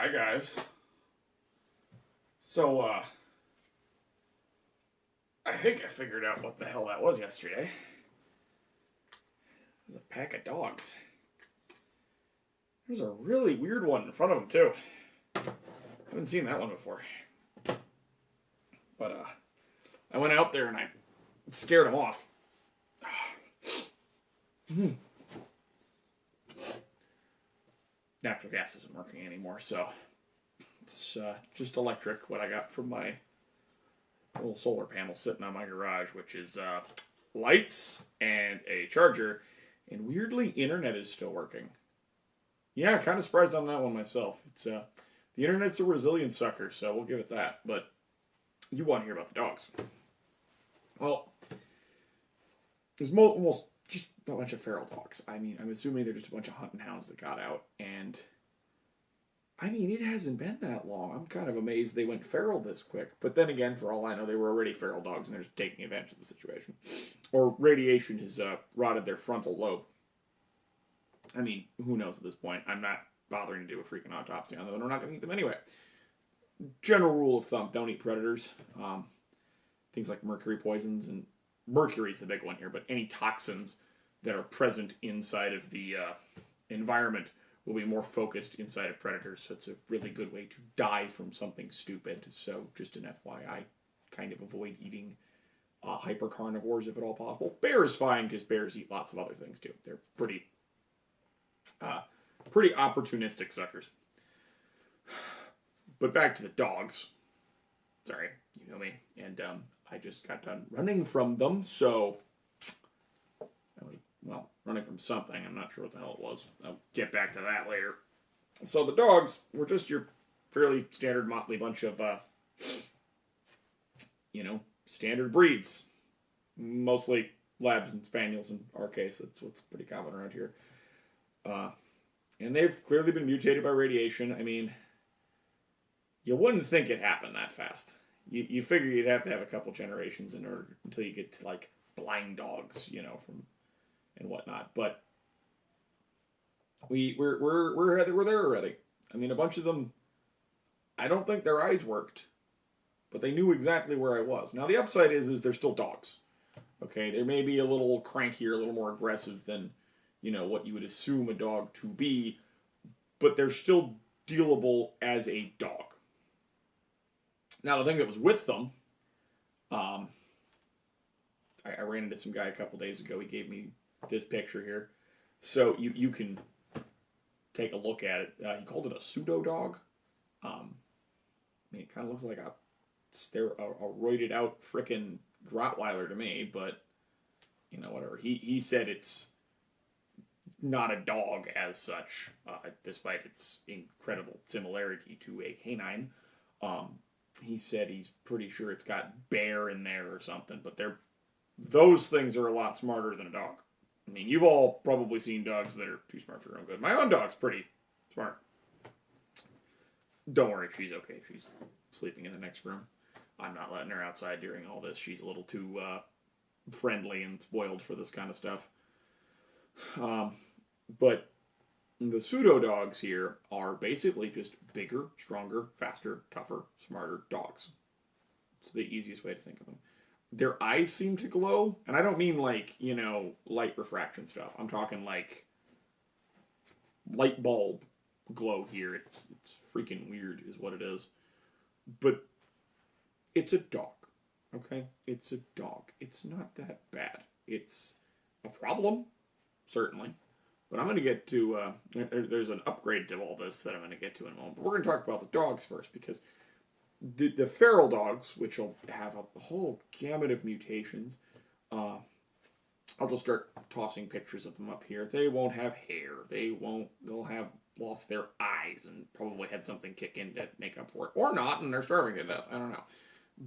Hi guys. So, I think I figured out what the hell that was yesterday. It was a pack of dogs. There's a really weird one in front of them too. I haven't seen that one before. But, I went out there and I scared them off. Natural gas isn't working anymore, so it's just electric, what I got from my little solar panel sitting on my garage, which is lights and a charger, and weirdly, internet is still working. Yeah, kind of surprised on that one myself. It's the internet's a resilient sucker, so we'll give it that. But you want to hear about the dogs? Well, there's almost just a bunch of feral dogs. I mean, I'm assuming they're just a bunch of hunting hounds that got out, and I mean, it hasn't been that long. I'm kind of amazed they went feral this quick. But then again, for all I know, they were already feral dogs and they're just taking advantage of the situation. Or radiation has rotted their frontal lobe. I mean, who knows at this point? I'm not bothering to do a freaking autopsy on them, and we're not going to eat them anyway. General rule of thumb, don't eat predators. Things like mercury poisons, and mercury's the big one here, but any toxins that are present inside of the environment will be more focused inside of predators, so it's a really good way to die from something stupid. So just an FYI, kind of avoid eating hypercarnivores if at all possible. Bear is fine because bears eat lots of other things too. They're pretty opportunistic suckers. But back to the dogs. Sorry, you know me. And I just got done running from them, so running from something. I'm not sure what the hell it was. I'll get back to that later. So the dogs were just your fairly standard motley bunch of, standard breeds. Mostly labs and spaniels in our case. That's what's pretty common around here. And they've clearly been mutated by radiation. I mean, you wouldn't think it happened that fast. You figure you'd have to have a couple generations in order until you get to like blind dogs, from and whatnot. But we're there already. I mean, a bunch of them, I don't think their eyes worked, but they knew exactly where I was. Now the upside is they're still dogs. Okay, they may be a little crankier, a little more aggressive than what you would assume a dog to be, but they're still dealable as a dog. Now, the thing that was with them, I ran into some guy a couple days ago. He gave me this picture here. So you can take a look at it. He called it a Pseudo Dog. I mean, it kind of looks like a roided out frickin' Rottweiler to me, but, whatever. He said it's not a dog as such, despite its incredible similarity to a canine. He said he's pretty sure it's got bear in there or something, but those things are a lot smarter than a dog. I mean, you've all probably seen dogs that are too smart for their own good. My own dog's pretty smart. Don't worry, she's okay. She's sleeping in the next room. I'm not letting her outside during all this. She's a little too friendly and spoiled for this kind of stuff. But the Pseudo Dogs here are basically just bigger, stronger, faster, tougher, smarter dogs. It's the easiest way to think of them. Their eyes seem to glow, and I don't mean like, light refraction stuff. I'm talking like light bulb glow here. It's freaking weird is what it is. But it's a dog, okay? It's a dog. It's not that bad. It's a problem, certainly. But I'm going to get to, there's an upgrade to all this that I'm going to get to in a moment. But we're going to talk about the dogs first, because the feral dogs, which will have a whole gamut of mutations, I'll just start tossing pictures of them up here. They won't have hair. They'll have lost their eyes and probably had something kick in to make up for it. Or not, and they're starving to death. I don't know.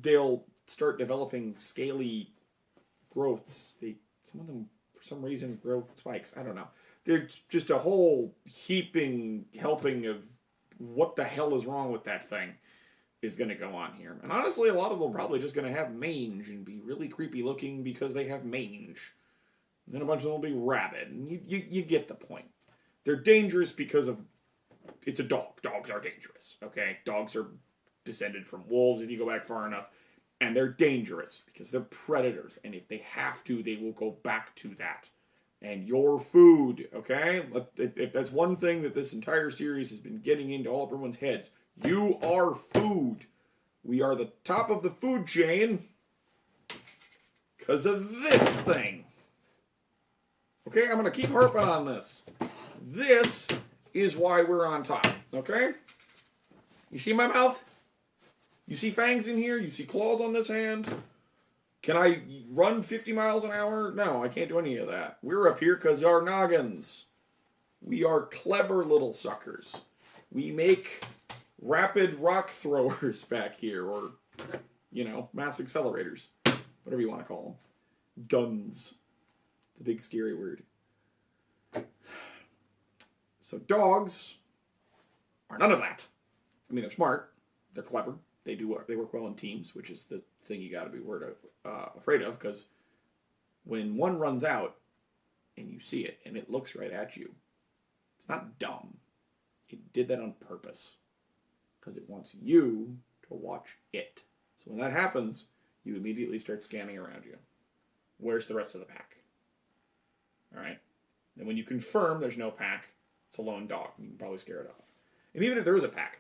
They'll start developing scaly growths. Some of them, for some reason, grow spikes. I don't know. There's just a whole helping of what the hell is wrong with that thing is going to go on here. And honestly, a lot of them are probably just going to have mange and be really creepy looking because they have mange. And then a bunch of them will be rabid. And you get the point. They're dangerous because of it's a dog. Dogs are dangerous, okay? Dogs are descended from wolves if you go back far enough. And they're dangerous because they're predators. And if they have to, they will go back to that. And your food, okay? If that's one thing that this entire series has been getting into all of everyone's heads, you are food. We are the top of the food chain because of this thing. Okay, I'm going to keep harping on this. This is why we're on top, okay? You see my mouth? You see fangs in here? You see claws on this hand? Can I run 50 miles an hour? No, I can't do any of that. We're up here because our noggins. We are clever little suckers. We make rapid rock throwers back here, or, you know, mass accelerators. Whatever you want to call them. Guns. The big scary word. So dogs are none of that. I mean, they're smart. They're clever. They work well in teams, which is the thing you got to be afraid of, because when one runs out and you see it and it looks right at you, it's not dumb. It did that on purpose because it wants you to watch it. So when that happens, you immediately start scanning around you. Where's the rest of the pack? All right. And when you confirm there's no pack, it's a lone dog. You can probably scare it off. And even if there is a pack,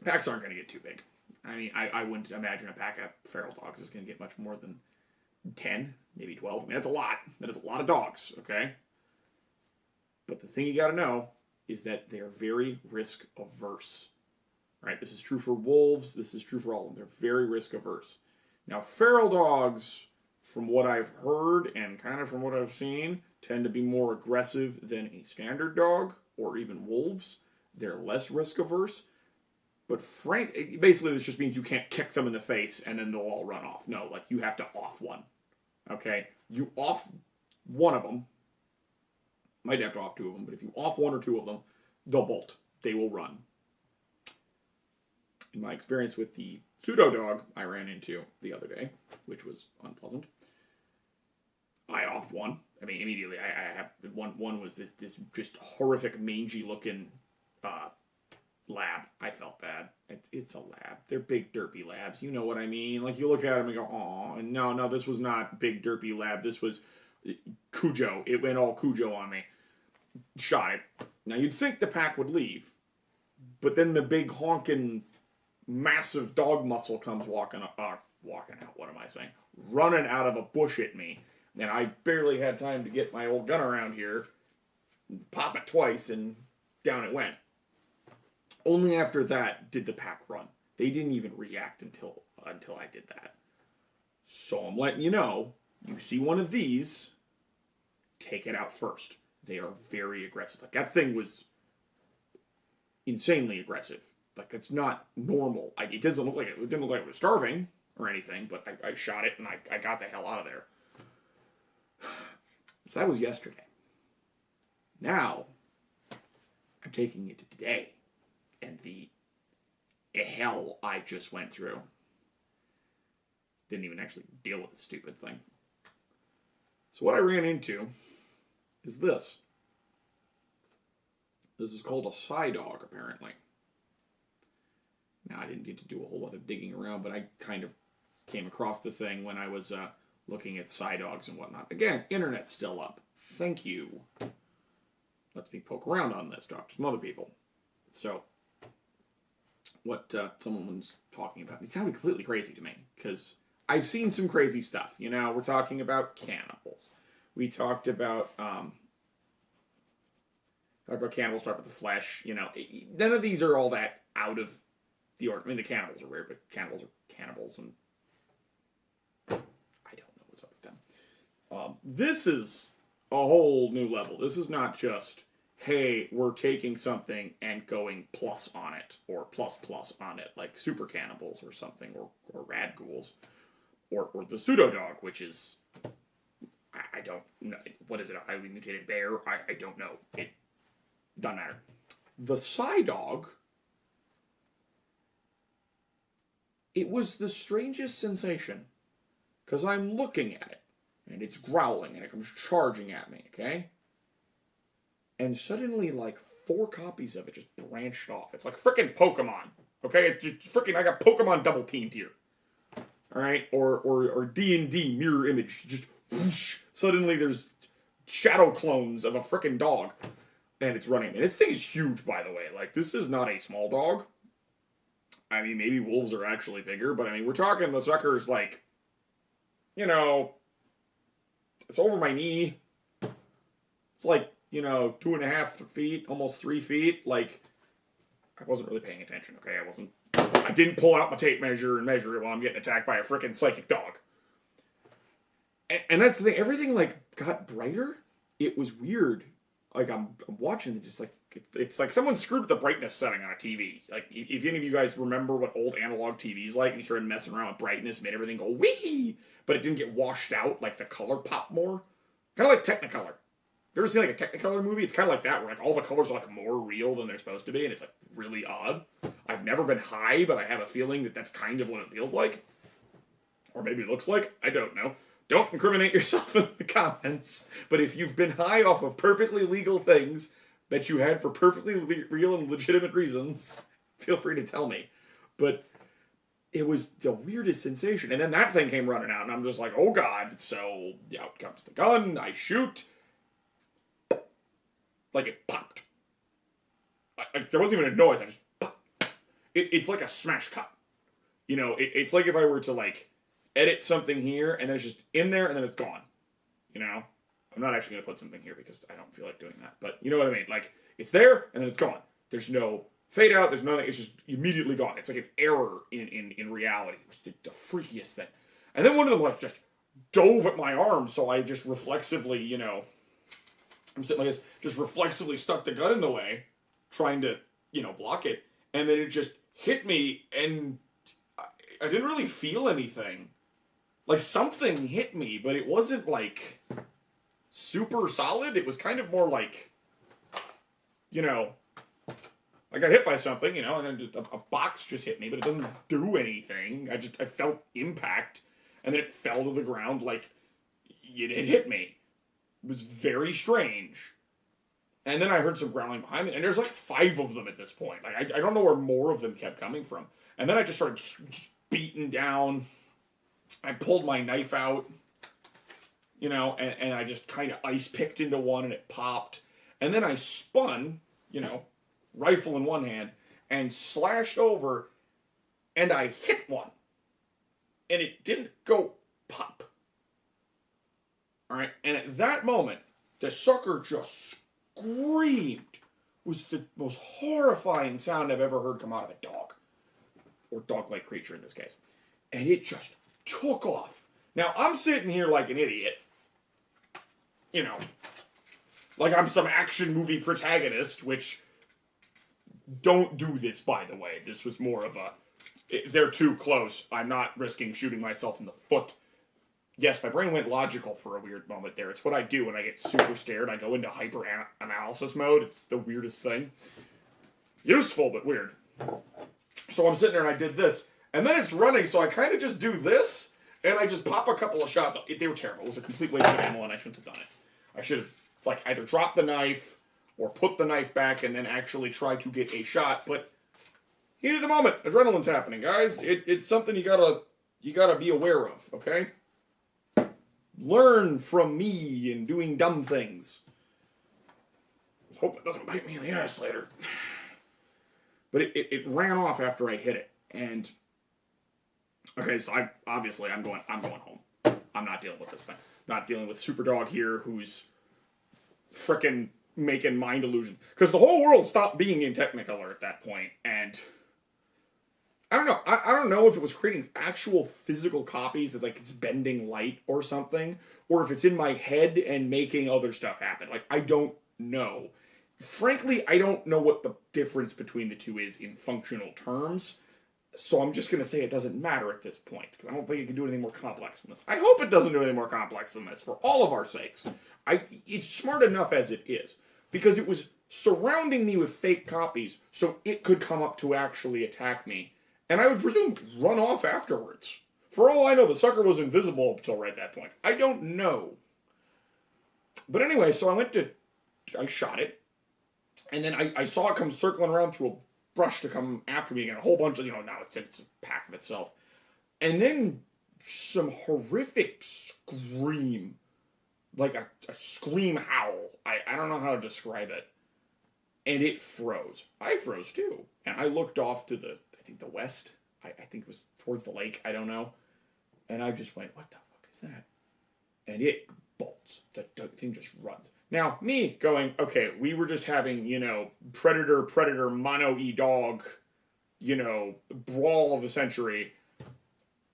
packs aren't going to get too big. I mean, I wouldn't imagine a pack of feral dogs is going to get much more than 10, maybe 12. I mean, that's a lot. That is a lot of dogs, okay? But the thing you got to know is that they are very risk averse. Right? This is true for wolves. This is true for all of them. They're very risk averse. Now, feral dogs, from what I've heard and kind of from what I've seen, tend to be more aggressive than a standard dog or even wolves. They're less risk averse. But basically this just means you can't kick them in the face and then they'll all run off. No, like you have to off one. Okay? You off one of them. Might have to off two of them, but if you off one or two of them, they'll bolt. They will run. In my experience with the Pseudo Dog I ran into the other day, which was unpleasant, I offed one. I mean, immediately I have one was this just horrific mangy looking lab. I felt bad. It's a lab. They're big derpy labs. You know what I mean? Like you look at them and go, "Aw." And no, this was not big derpy lab. This was Cujo. It went all Cujo on me. Shot it. Now you'd think the pack would leave, but then the big honking massive dog muscle comes walking out. What am I saying? Running out of a bush at me. And I barely had time to get my old gun around here, pop it twice, and down it went. Only after that did the pack run. They didn't even react until I did that. So I'm letting you know, you see one of these, take it out first. They are very aggressive. Like that thing was insanely aggressive. Like that's not normal. It didn't look like it was starving or anything, but I shot it and I got the hell out of there. So that was yesterday. Now, I'm taking it to today. And the hell I just went through. Didn't even actually deal with the stupid thing. So what I ran into is this. This is called a Pseudo Dog, apparently. Now, I didn't get to do a whole lot of digging around, but I kind of came across the thing when I was looking at Pseudo Dogs and whatnot. Again, internet's still up. Thank you. Lets me poke around on this, talk to some other people. So, what someone's talking about, it sounded completely crazy to me, because I've seen some crazy stuff. You know, we're talking about cannibals. We talked about cannibals start with the flesh. You know, none of these are all that out of the order. I mean, the cannibals are weird, but cannibals are cannibals, and I don't know what's up with them. This is a whole new level. This is not just, hey, we're taking something and going plus on it, or plus on it, like super cannibals or something, or rad ghouls, or the Pseudo Dog, which is, I don't know, what is it, a highly mutated bear? I don't know. It doesn't matter. The Pseudo Dog, it was the strangest sensation, because I'm looking at it, and it's growling, and it comes charging at me, okay? And suddenly, like, 4 copies of it just branched off. It's like freaking Pokemon. Okay, it's just freaking. I got Pokemon double teamed here. All right, or D&D mirror image. Just whoosh, suddenly there's shadow clones of a freaking dog, and it's running. And this thing is huge, by the way. Like, this is not a small dog. I mean, maybe wolves are actually bigger, but I mean, we're talking the sucker's like, you know, it's over my knee. It's like, you know, 2.5 feet, almost 3 feet. Like, I wasn't really paying attention, okay? I didn't pull out my tape measure and measure it while I'm getting attacked by a freaking psychic dog. And that's the thing, everything, like, got brighter. It was weird. Like, I'm watching it, just like, it's like someone screwed with the brightness setting on a TV. Like, if any of you guys remember what old analog TVs like, and you started messing around with brightness, made everything go wee, but it didn't get washed out, like the color popped more. Kind of like Technicolor. You ever seen like a Technicolor movie? It's kind of like that, where like all the colors are like more real than they're supposed to be, and it's like really odd. I've never been high, but I have a feeling that that's kind of what it feels like. Or maybe it looks like. I don't know. Don't incriminate yourself in the comments. But if you've been high off of perfectly legal things that you had for perfectly real and legitimate reasons, feel free to tell me. But it was the weirdest sensation. And then that thing came running out, and I'm just like, oh God. So out comes the gun. I shoot. Like it popped. There wasn't even a noise. I just popped. It's like a smash cut. You know, it's like if I were to like edit something here, and then it's just in there, and then it's gone. You know? I'm not actually going to put something here because I don't feel like doing that. But you know what I mean? Like, it's there, and then it's gone. There's no fade out. There's nothing. It's just immediately gone. It's like an error in reality. It was the freakiest thing. And then one of them, like, just dove at my arm, so I just reflexively, you know, I'm sitting like this, just reflexively stuck the gun in the way, trying to, you know, block it. And then it just hit me, and I didn't really feel anything. Like, something hit me, but it wasn't, like, super solid. It was kind of more like, you know, I got hit by something, you know, and then a box just hit me, but it doesn't do anything. I felt impact, and then it fell to the ground like it hit me. It was very strange. And then I heard some growling behind me, and there's like 5 of them at this point. Like, I don't know where more of them kept coming from. And then I just started just beating down. I pulled my knife out, you know, and I just kind of ice picked into one, and it popped. And then I spun, you know, rifle in one hand, and slashed over, and I hit one. And it didn't go pop. Alright, and at that moment, the sucker just screamed. It was the most horrifying sound I've ever heard come out of a dog. Or dog-like creature in this case. And it just took off. Now, I'm sitting here like an idiot. You know, like I'm some action movie protagonist, which don't do this, by the way. This was more of a, they're too close. I'm not risking shooting myself in the foot. Yes, my brain went logical for a weird moment there. It's what I do when I get super scared. I go into hyper-analysis mode. It's the weirdest thing. Useful, but weird. So I'm sitting there and I did this. And then it's running, so I kind of just do this, and I just pop a couple of shots. They were terrible. It was a complete waste of ammo, and I shouldn't have done it. I should have, like, either dropped the knife or put the knife back and then actually try to get a shot. But heat of the moment. Adrenaline's happening, guys. It's something you gotta be aware of, okay? Learn from me in doing dumb things. Let's hope it doesn't bite me in the ass later. But it ran off after I hit it. And okay, so I'm going home. I'm not dealing with this thing. Not dealing with Super Dog here, who's frickin' making mind illusion. Because the whole world stopped being in Technicolor at that point, and I don't know. I don't know if it was creating actual physical copies that, like, it's bending light or something, or if it's in my head and making other stuff happen. Like, I don't know. Frankly, I don't know what the difference between the two is in functional terms, so I'm just going to say it doesn't matter at this point, because I don't think it can do anything more complex than this. I hope it doesn't do anything more complex than this, for all of our sakes. It's smart enough as it is, because it was surrounding me with fake copies, so it could come up to actually attack me, and I would presume run off afterwards. For all I know, the sucker was invisible until right at that point. I don't know. But anyway, so I shot it, And then I saw it come circling around through a brush to come after me again. A whole bunch of, now it's a pack of itself. And then some horrific scream. Like a scream howl. I don't know how to describe it. And it froze. I froze too. And I looked off to I think the west. I think it was towards the lake. I don't know. And I just went, what the fuck is that? And it bolts. The thing just runs. Now, me going, okay, we were just having, predator, mono-e dog, brawl of the century.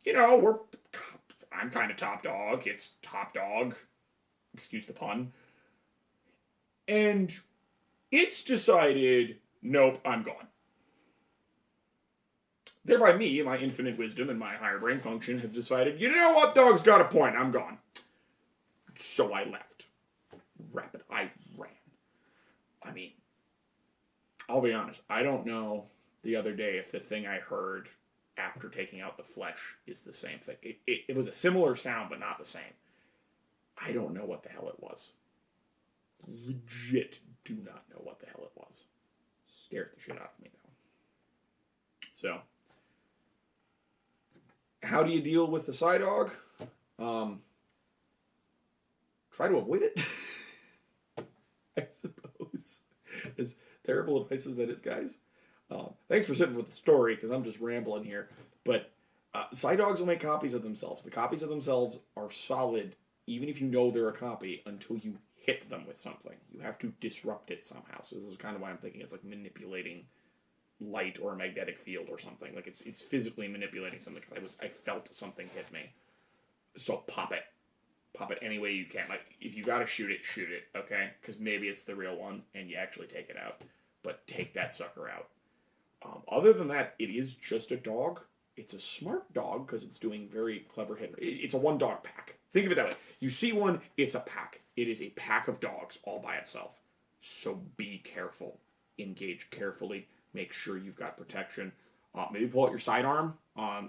I'm kind of top dog. It's top dog. Excuse the pun. And it's decided, nope, I'm gone. Thereby me, my infinite wisdom and my higher brain function have decided, you know what, dog's got a point, I'm gone. So I left. I ran. I mean, I'll be honest, I don't know the other day if the thing I heard after taking out the flesh is the same thing. It was a similar sound, but not the same. I don't know what the hell it was. Legit do not know what the hell it was. Scared the shit out of me, though. So, how do you deal with the Psi Dog? Try to avoid it. I suppose. As terrible advice as that is, guys. Thanks for sitting with the story, because I'm just rambling here. But Psi Dogs will make copies of themselves. The copies of themselves are solid, even if you know they're a copy, until you hit them with something. You have to disrupt it somehow. So this is kind of why I'm thinking it's like manipulating light or a magnetic field or something. Like it's physically manipulating something, because I felt something hit me. So pop it. Pop it any way you can. Like, if you gotta shoot it, okay? Because maybe it's the real one, and you actually take it out. But take that sucker out. Other than that, it is just a dog. It's a smart dog, because it's doing very clever hit. It's a one-dog pack. Think of it that way. You see one, it's a pack. It is a pack of dogs all by itself. So be careful. Engage carefully. Make sure you've got protection. Maybe pull out your sidearm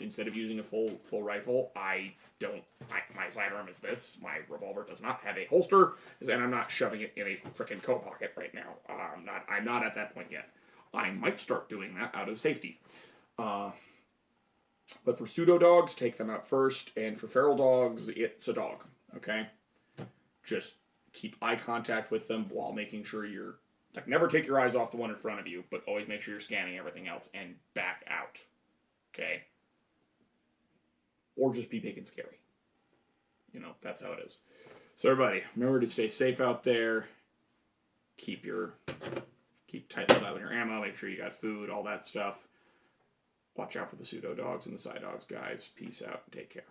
instead of using a full rifle. My sidearm is this. My revolver does not have a holster, and I'm not shoving it in a frickin' coat pocket right now. I'm not at that point yet. I might start doing that out of safety. But for pseudo dogs, take them out first, and for feral dogs, it's a dog. Okay, just keep eye contact with them while making sure you're. Like, never take your eyes off the one in front of you, but always make sure you're scanning everything else and back out. Okay? Or just be big and scary. That's how it is. So everybody, remember to stay safe out there. Keep tight load on your ammo. Make sure you got food, all that stuff. Watch out for the pseudo dogs and the Psi Dogs, guys. Peace out and take care.